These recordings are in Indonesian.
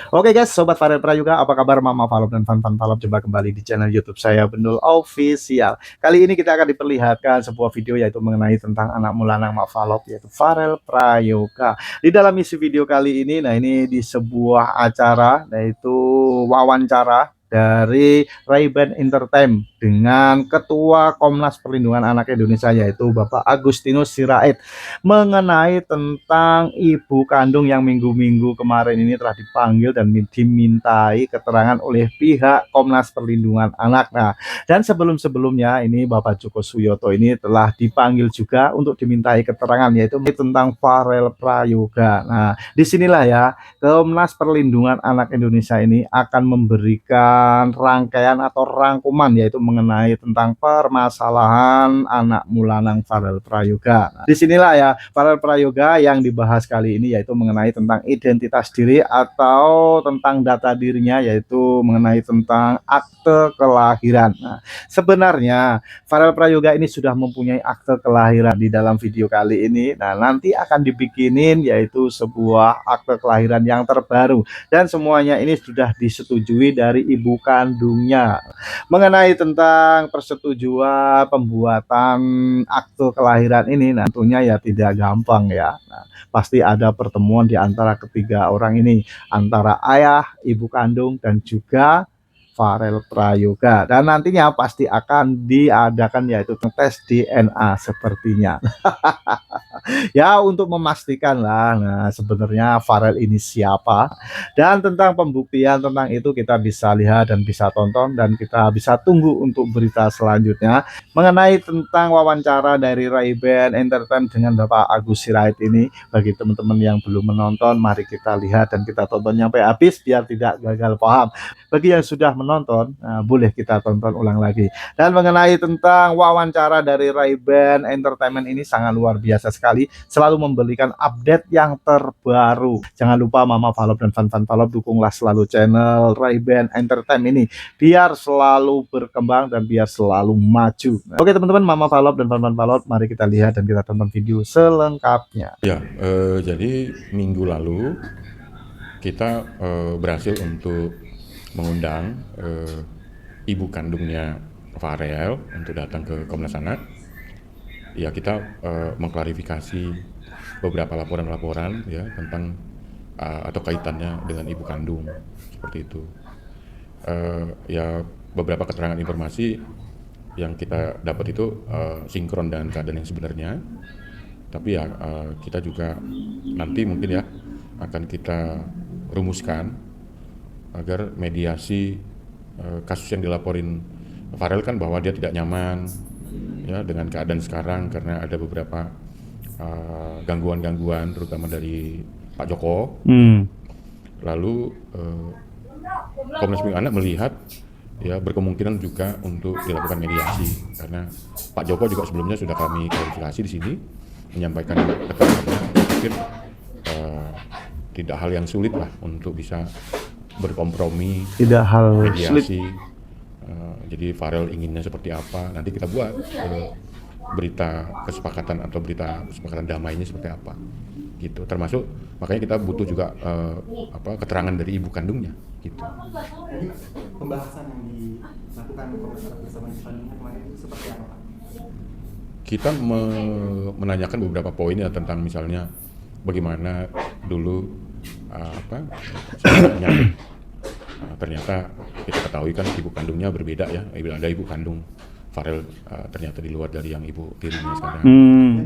Oke guys, Sobat Farel Prayoga, apa kabar Mama Falop dan Fan Falop? Jumpa kembali di channel YouTube saya, Bendul Official. Kali ini kita akan diperlihatkan sebuah video yaitu mengenai tentang anak mulanang Mak Falop, yaitu Farel Prayoga. Di dalam isi video kali ini, nah ini di sebuah acara, yaitu wawancara dari Ray-Ban Entertainment dengan Ketua Komnas Perlindungan Anak Indonesia, yaitu Bapak Agustinus Sirait, mengenai tentang ibu kandung yang minggu-minggu kemarin ini telah dipanggil dan dimintai keterangan oleh pihak Komnas Perlindungan Anak. Nah, dan sebelum-sebelumnya ini Bapak Joko Suyoto ini telah dipanggil juga untuk dimintai keterangan, yaitu tentang Farel Prayoga. Nah, disinilah ya Komnas Perlindungan Anak Indonesia ini akan memberikan rangkaian atau rangkuman, yaitu mengenai tentang permasalahan anak mulanang Farel Prayoga. Nah, disinilah ya Farel Prayoga yang dibahas kali ini, yaitu mengenai tentang identitas diri atau tentang data dirinya, yaitu mengenai tentang akte kelahiran. Nah, sebenarnya Farel Prayoga ini sudah mempunyai akte kelahiran di dalam video kali ini. Nah, nanti akan dibikinin yaitu sebuah akte kelahiran yang terbaru dan semuanya ini sudah disetujui dari ibu kandungnya. Mengenai tentang persetujuan pembuatan akte kelahiran ini, nah tentunya ya tidak gampang ya. Nah, pasti ada pertemuan di antara ketiga orang ini, antara ayah, ibu kandung, dan juga Farel Prayoga, dan nantinya pasti akan diadakan yaitu tes DNA sepertinya. Ya, untuk memastikan lah, nah sebenarnya Farel ini siapa, dan tentang pembuktian tentang itu kita bisa lihat dan bisa tonton, dan kita bisa tunggu untuk berita selanjutnya mengenai tentang wawancara dari Ray-Ban Entertainment dengan Bapak Agus Sirait ini. Bagi teman-teman yang belum menonton, mari kita lihat dan kita tonton sampai habis biar tidak gagal paham. Bagi yang sudah menonton, nah, boleh kita tonton ulang lagi. Dan mengenai tentang wawancara dari Ray-Ban Entertainment ini sangat luar biasa sekali, selalu memberikan update yang terbaru. Jangan lupa Mama Falop dan Fan Falop, dukunglah selalu channel Ray-Ban Entertainment ini biar selalu berkembang dan biar selalu maju. Oke teman-teman, Mama Falop dan Fan Falop, mari kita lihat dan kita tonton video selengkapnya. Ya, jadi minggu lalu kita berhasil untuk mengundang ibu kandungnya Farel untuk datang ke Komnas Anak. Ya, kita mengklarifikasi beberapa laporan-laporan ya tentang atau kaitannya dengan ibu kandung seperti itu. Ya, beberapa keterangan informasi yang kita dapat itu sinkron dengan keadaan yang sebenarnya. Tapi ya kita juga nanti mungkin ya akan kita rumuskan agar mediasi kasus yang dilaporin Farel kan bahwa dia tidak nyaman ya dengan keadaan sekarang karena ada beberapa gangguan-gangguan terutama dari Pak Joko. Lalu Komnas Perlindungan Anak melihat ya berkemungkinan juga untuk dilakukan mediasi karena Pak Joko juga sebelumnya sudah kami klarifikasi di sini menyampaikan keterangannya. Saya pikir tidak hal yang sulit lah untuk bisa berkompromi, Tidak hal mediasi. sulit. Jadi Farel inginnya seperti apa, nanti kita buat berita kesepakatan atau berita kesepakatan damainya seperti apa, gitu. Termasuk makanya kita butuh juga keterangan dari ibu kandungnya, gitu. Jadi pembahasan yang dilakukan Komnas Anak bersama ibu kandungnya kemarin itu seperti apa, Pak? Kita menanyakan beberapa poin ya tentang misalnya bagaimana dulu sebenarnya ternyata kita ketahui kan ibu kandungnya berbeda ya, ada ibu kandung Farel ternyata di luar dari yang ibu tirinya sekarang.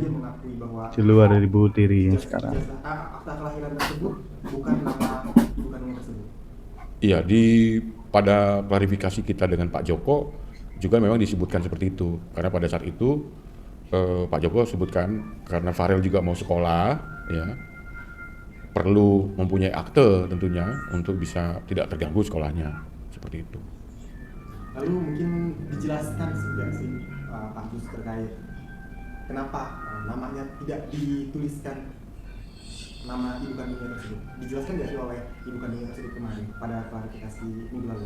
Dia mengakui bahwa Di luar dari ibu tiri sekarang. akta kelahiran tersebut bukan nama ibu kandungnya tersebut. Iya, pada klarifikasi kita dengan Pak Joko juga memang disebutkan seperti itu karena pada saat itu Pak Joko sebutkan karena Farel juga mau sekolah ya perlu mempunyai akte tentunya untuk bisa tidak terganggu sekolahnya seperti itu. Lalu mungkin dijelaskan juga sih Pak Gus terkait kenapa namanya tidak dituliskan nama ibu kandungnya tersebut. Dijelaskan nggak sih oleh ibu kandungnya tersebut kemarin pada klarifikasi minggu lalu?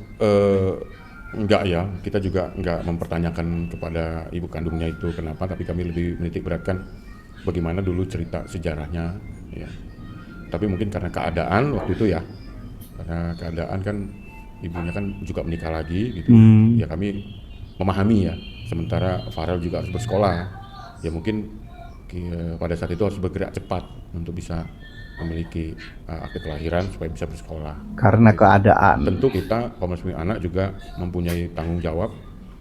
Enggak ya, kita juga enggak mempertanyakan kepada ibu kandungnya itu kenapa, tapi kami lebih menitik beratkan bagaimana dulu cerita sejarahnya ya. Tapi mungkin karena keadaan waktu itu ya, karena keadaan kan ibunya kan juga menikah lagi gitu. Hmm. Ya kami memahami ya, sementara Farel juga harus bersekolah, ya mungkin pada saat itu harus bergerak cepat untuk bisa memiliki akte kelahiran supaya bisa bersekolah. Karena Gitu. keadaan. Tentu kita Komnas Perlindungan Anak juga mempunyai tanggung jawab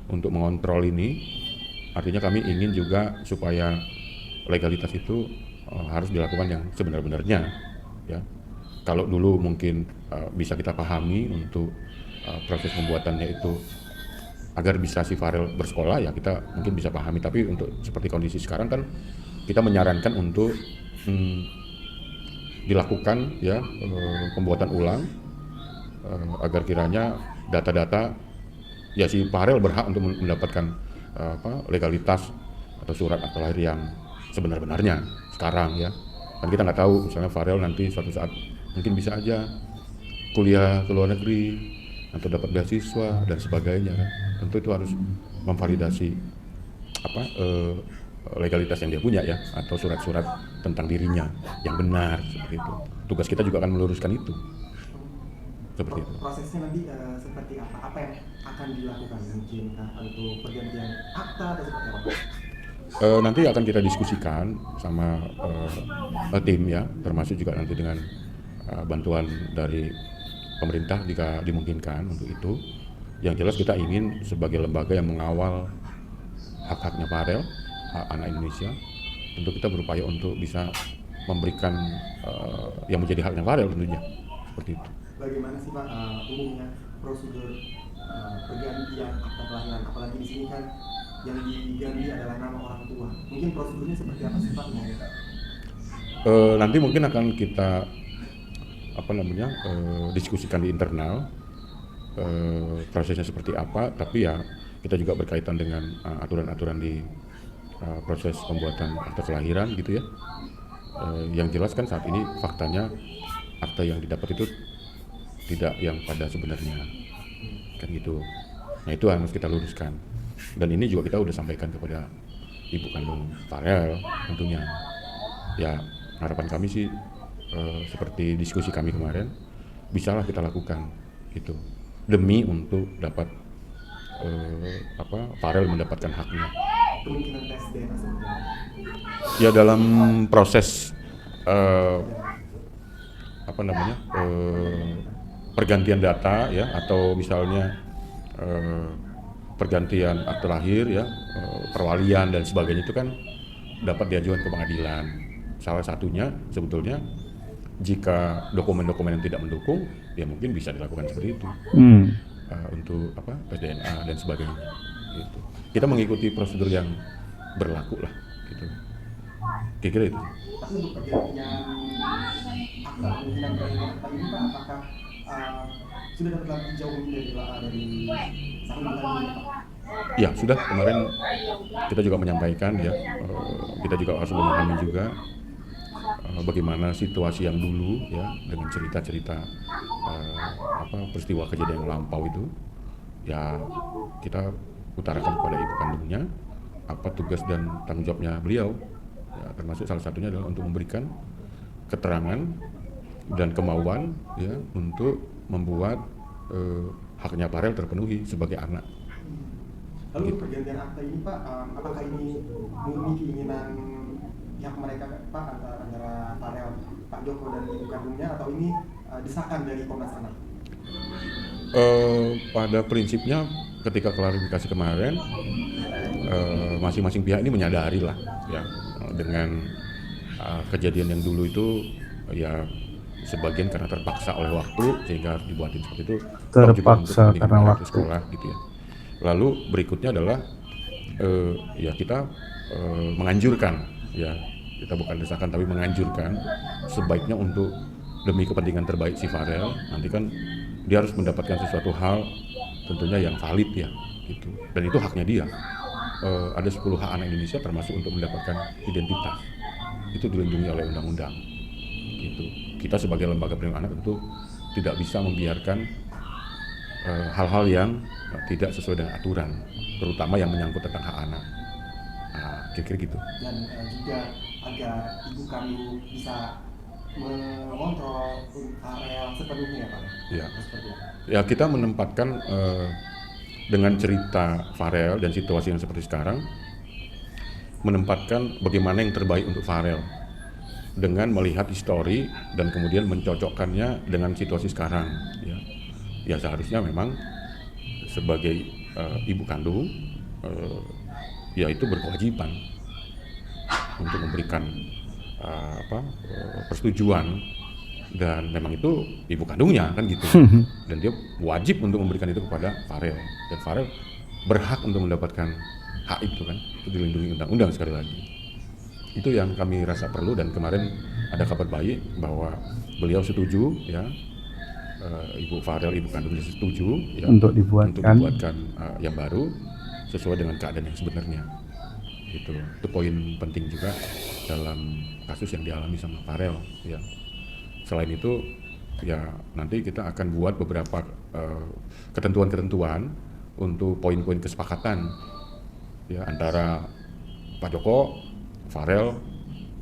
untuk mengontrol ini. Artinya kami ingin juga supaya legalitas itu harus dilakukan yang sebenar-benarnya. Ya, kalau dulu mungkin bisa kita pahami untuk proses pembuatannya itu agar bisa si Farel bersekolah, ya kita mungkin bisa pahami. Tapi untuk seperti kondisi sekarang kan kita menyarankan untuk dilakukan ya pembuatan ulang agar kiranya data-data ya si Farel berhak untuk mendapatkan legalitas atau surat akte lahir yang sebenar-benarnya sekarang ya. Kan kita nggak tahu, misalnya Farel nanti suatu saat mungkin bisa aja kuliah ke luar negeri atau dapat beasiswa dan sebagainya kan. Tentu itu harus memvalidasi legalitas yang dia punya ya, atau surat-surat tentang dirinya yang benar seperti itu. Tugas kita juga akan meluruskan itu. Seperti itu. Prosesnya nanti seperti apa? Apa yang akan dilakukan? Mungkin untuk pergantian akta atau seperti apa? Nanti akan kita diskusikan sama tim ya, termasuk juga nanti dengan bantuan dari pemerintah jika dimungkinkan untuk itu. Yang jelas kita ingin sebagai lembaga yang mengawal hak-haknya Farel, hak anak Indonesia, tentu kita berupaya untuk bisa memberikan yang menjadi haknya Farel tentunya, seperti itu. Bagaimana sih Pak umumnya prosedur pergantian akta kelahiran, apalagi di sini kan yang diganti adalah nama orang tua. Mungkin prosedurnya seperti apa sih Pak? Nanti mungkin akan kita diskusikan di internal prosesnya seperti apa, tapi ya kita juga berkaitan dengan aturan-aturan di proses pembuatan akta kelahiran gitu ya. Yang jelas kan saat ini faktanya akta yang didapat itu tidak yang pada sebenarnya kan gitu. Nah itu harus kita luruskan, dan ini juga kita udah sampaikan kepada ibu kandung Farel tentunya. Ya harapan kami sih seperti diskusi kami kemarin, bisalah kita lakukan gitu demi untuk dapat Farel mendapatkan haknya. Kemungkinan tes DNA seperti apa? Ya dalam proses pergantian data ya, atau misalnya pergantian akte lahir ya, perwalian dan sebagainya, itu kan dapat diajukan ke pengadilan. Salah satunya sebetulnya jika dokumen-dokumen yang tidak mendukung, ya mungkin bisa dilakukan seperti itu untuk tes DNA dan sebagainya. Gitu. Kita mengikuti prosedur yang berlaku lah, gitu. Kira-kira itu. Tapi untuk pergantian akta kemungkinan pergantian akta ini Pak, apakah sudah dapat lampu jauh dari sang ibu kandung Pak? Ya sudah, kemarin kita juga menyampaikan ya, kita juga harus memahami juga bagaimana situasi yang dulu ya, dengan cerita-cerita peristiwa kejadian yang lampau itu ya, kita utarakan kepada ibu kandungnya apa tugas dan tanggung jawabnya beliau ya, termasuk salah satunya adalah untuk memberikan keterangan dan kemauan ya untuk membuat haknya Farel terpenuhi sebagai anak. Lalu pergantian akta ini Pak, apakah ini murni keinginan pihak mereka Pak, antara Farel, Pak Joko dan ibu kandungnya, atau ini desakan dari Komnas Anak? Pada prinsipnya ketika klarifikasi kemarin, masing-masing pihak ini menyadari lah ya, dengan kejadian yang dulu itu ya, sebagian karena terpaksa oleh waktu sehingga harus dibuatin seperti itu, terpaksa karena waktu sekolah gitu ya. Lalu berikutnya adalah ya kita menganjurkan ya, kita bukan desakan tapi menganjurkan sebaiknya untuk demi kepentingan terbaik si Farel, nanti kan dia harus mendapatkan sesuatu hal tentunya yang valid ya gitu, dan itu haknya dia. Ada 10 hak anak Indonesia termasuk untuk mendapatkan identitas, itu dilindungi oleh undang-undang gitu. Kita sebagai lembaga perlindungan anak tentu tidak bisa membiarkan hal-hal yang tidak sesuai dengan aturan, terutama yang menyangkut tentang hak anak. Kira-kira gitu. Dan juga agar ibu kandung bisa mengontrol Farel sepenuhnya ya Pak? Ya. Seperti apa? Ya kita menempatkan dengan cerita Farel dan situasi yang seperti sekarang, menempatkan bagaimana yang terbaik untuk Farel dengan melihat histori dan kemudian mencocokkannya dengan situasi sekarang. Ya seharusnya memang sebagai ibu kandung, ya itu berkewajiban untuk memberikan persetujuan, dan memang itu ibu kandungnya kan gitu, dan dia wajib untuk memberikan itu kepada Farel, dan Farel berhak untuk mendapatkan hak itu kan, itu dilindungi undang-undang. Sekali lagi itu yang kami rasa perlu, dan kemarin ada kabar baik bahwa beliau setuju ya, Ibu Farel, ibu kandungnya setuju ya, Untuk dibuatkan yang baru sesuai dengan keadaan yang sebenarnya. Itu poin penting juga dalam kasus yang dialami sama Farel ya. Selain itu ya nanti kita akan buat beberapa ketentuan-ketentuan untuk poin-poin kesepakatan ya antara Pak Joko, Farel,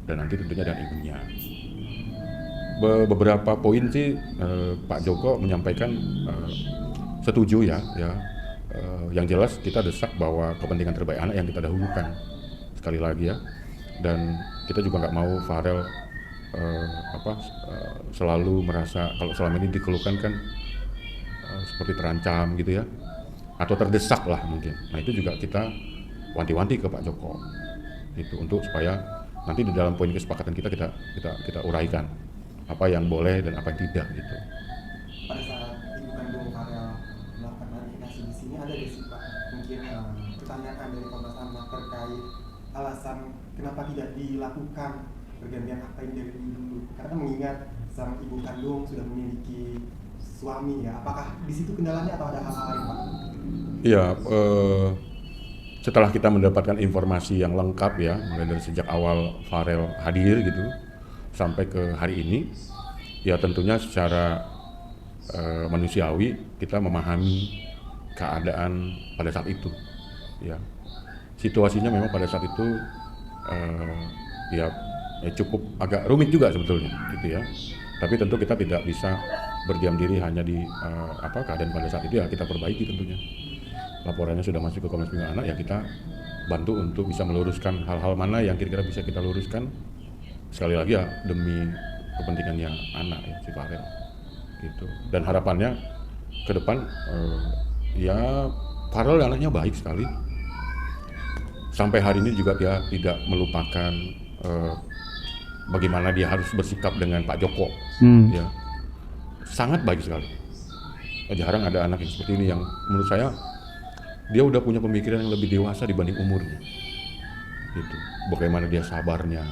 dan nanti tentunya dengan ibunya. Beberapa poin sih Pak Joko menyampaikan setuju ya. Yang jelas kita desak bahwa kepentingan terbaik anak yang kita dahulukan sekali lagi ya, dan kita juga nggak mau Farel selalu merasa kalau selama ini dikeluhkan kan seperti terancam gitu ya, atau terdesak lah mungkin. Nah itu juga kita wanti-wanti ke Pak Joko itu, untuk supaya nanti di dalam poin kesepakatan kita uraikan apa yang boleh dan apa yang tidak gitu. Pada saat ibu kandung Farel melakukan klarifikasi di sini, ada nggak sih Pak mungkin pertanyaan dari Komnas Anak terkait alasan kenapa tidak dilakukan pergantian akta ini dari dulu? Karena mengingat sang ibu kandung sudah memiliki suami ya, apakah di situ kendalanya atau ada hal-hal lain Pak? Iya, setelah kita mendapatkan informasi yang lengkap ya, mulai dari sejak awal Farel hadir gitu sampai ke hari ini, ya tentunya secara manusiawi kita memahami keadaan pada saat itu ya. Situasinya memang pada saat itu ya cukup agak rumit juga sebetulnya gitu ya. Tapi tentu kita tidak bisa berdiam diri hanya di keadaan pada saat itu ya, kita perbaiki tentunya. Laporannya sudah masuk ke Komnas Perlindungan Anak ya, kita bantu untuk bisa meluruskan hal-hal mana yang kira-kira bisa kita luruskan, sekali lagi ya demi kepentingannya anak ya, si Farel gitu. Dan harapannya ke depan ya Farel anaknya baik sekali, sampai hari ini juga dia tidak melupakan bagaimana dia harus bersikap dengan Pak Joko ya, sangat baik sekali. Jarang ada anak yang seperti ini, yang menurut saya dia udah punya pemikiran yang lebih dewasa dibanding umurnya gitu. Bagaimana dia sabarnya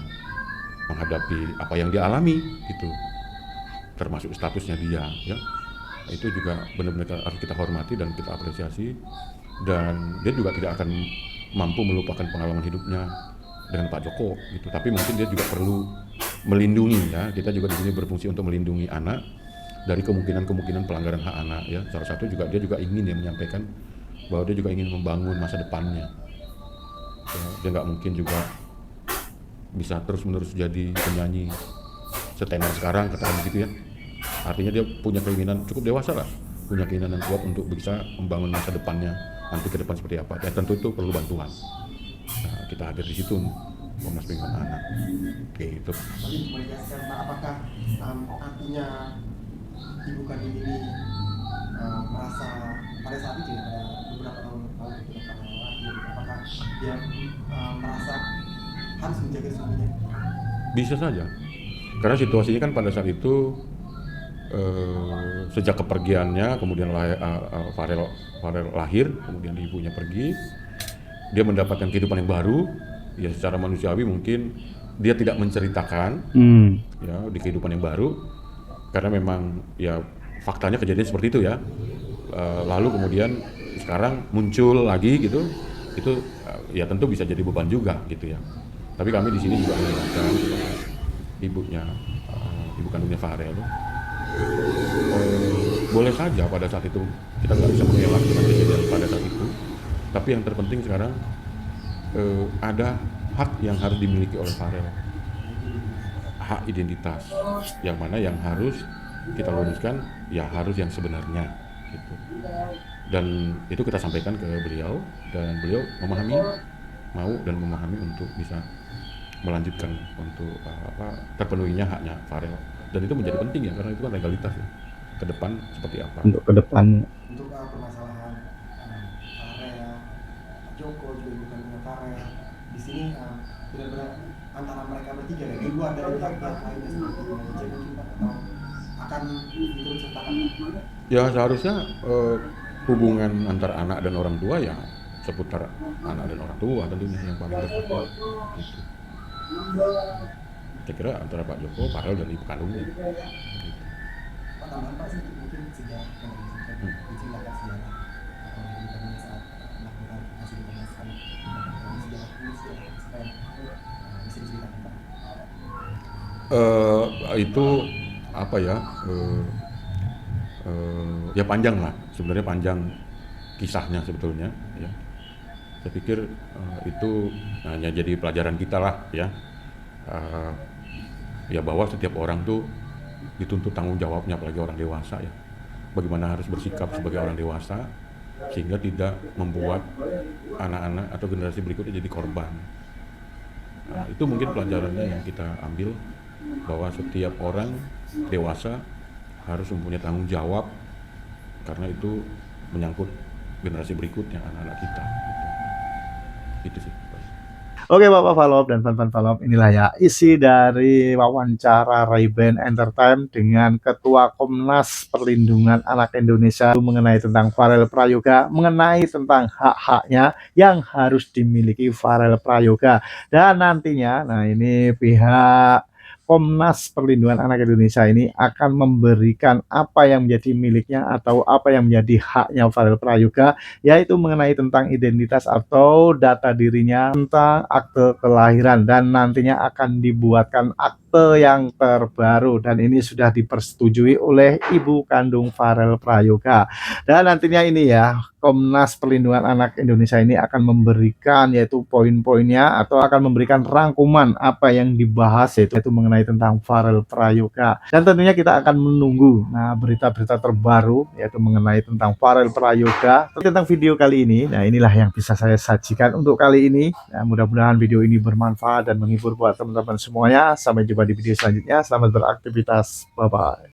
menghadapi apa yang dia alami gitu, termasuk statusnya dia ya, itu juga benar-benar harus kita hormati dan kita apresiasi. Dan dia juga tidak akan mampu melupakan pengalaman hidupnya dengan Pak Joko gitu, tapi mungkin dia juga perlu melindungi ya. Kita juga di sini berfungsi untuk melindungi anak dari kemungkinan pelanggaran hak anak ya. Salah satu juga dia juga ingin ya menyampaikan bahwa dia juga ingin membangun masa depannya ya. Dia nggak mungkin juga bisa terus-menerus jadi penyanyi setenar sekarang, katakan begitu ya. Artinya dia punya keinginan cukup dewasa lah, punya keinginan yang kuat untuk bisa membangun masa depannya nanti ke depan seperti apa. Ya tentu itu perlu bantuan. Nah, kita hadir di situ Komnas Perlindungan Anak. Oke, itu. Tadi menegaskan Pak, apakah artinya ibu kandung ini merasa pada saat itu ya, pada beberapa tahun lalu ketika lahir, apakah dia merasa harus menjaga suaminya? Bisa saja, karena situasinya kan pada saat itu sejak kepergiannya, kemudian Farel lahir, kemudian ibunya pergi, dia mendapatkan kehidupan yang baru ya. Secara manusiawi mungkin dia tidak menceritakan ya di kehidupan yang baru, karena memang ya faktanya kejadian seperti itu ya. Lalu kemudian sekarang muncul lagi gitu, itu ya tentu bisa jadi beban juga gitu ya. Tapi kami di sini juga mengingatkan ibunya, ibu kandungnya Farel, boleh saja pada saat itu kita nggak bisa mengelak dengan kejadian pada saat itu, tapi yang terpenting sekarang ada hak yang harus dimiliki oleh Farel. hak identitas, yang mana yang harus kita luruskan ya harus yang sebenarnya gitu. Dan itu kita sampaikan ke beliau, dan beliau memahami, mau dan memahami untuk bisa melanjutkan untuk terpenuhinya haknya Farel. Dan itu menjadi penting ya, karena itu kan legalitas ya, ke depan seperti apa. Untuk ke depan. Untuk permasalahan Farel, Joko juga ibu kandungnya Farel, di sini benar-benar antara mereka bertiga ya, di luar dari pihak-pihak lainnya seperti manajemen juga, atau akan diturut sertakan? Ya seharusnya hubungan antara anak dan orang tua ya seputar anak dan orang tua tentunya yang paling dekat gitu. Saya kira antara Pak Joko, Farel dan ibu kandungnya gitu. Pak, tambahan Pak sih, mungkin sejarah yang diceritakan sejarah ibu kandungnya saat melakukan hasil pemeriksaan, sejarah ini supaya bisa diceritakan Pak. Itu apa ya, ya panjang lah, sebenarnya panjang kisahnya sebetulnya ya. Saya pikir itu hanya jadi pelajaran kita lah ya, ya bahwa setiap orang tuh dituntut tanggung jawabnya, apalagi orang dewasa ya, bagaimana harus bersikap sebagai orang dewasa sehingga tidak membuat anak-anak atau generasi berikutnya jadi korban. Itu mungkin pelajarannya yang kita ambil, bahwa setiap orang dewasa harus mempunyai tanggung jawab, karena itu menyangkut generasi berikutnya, anak-anak kita gitu. Itu sih. Oke Bapak Falop dan Fan Falop, inilah ya isi dari wawancara Rayben Entertainment dengan Ketua Komnas Perlindungan Anak Indonesia mengenai tentang Farel Prayoga, mengenai tentang hak-haknya yang harus dimiliki Farel Prayoga. Dan nantinya, nah ini pihak Komnas Perlindungan Anak Indonesia ini akan memberikan apa yang menjadi miliknya atau apa yang menjadi haknya Farel Prayoga, yaitu mengenai tentang identitas atau data dirinya, tentang akte kelahiran, dan nantinya akan dibuatkan akte yang terbaru, dan ini sudah dipersetujui oleh ibu kandung Farel Prayoga. Dan nantinya ini ya, Komnas Perlindungan Anak Indonesia ini akan memberikan yaitu poin-poinnya atau akan memberikan rangkuman apa yang dibahas, yaitu mengenai tentang Farel Prayoga. Dan tentunya kita akan menunggu berita-berita terbaru yaitu mengenai tentang Farel Prayoga tentang video kali ini. Nah, inilah yang bisa saya sajikan untuk kali ini. Nah, mudah-mudahan video ini bermanfaat dan menghibur buat teman-teman semuanya. Sampai jumpa di video selanjutnya. Selamat beraktivitas. Bye bye.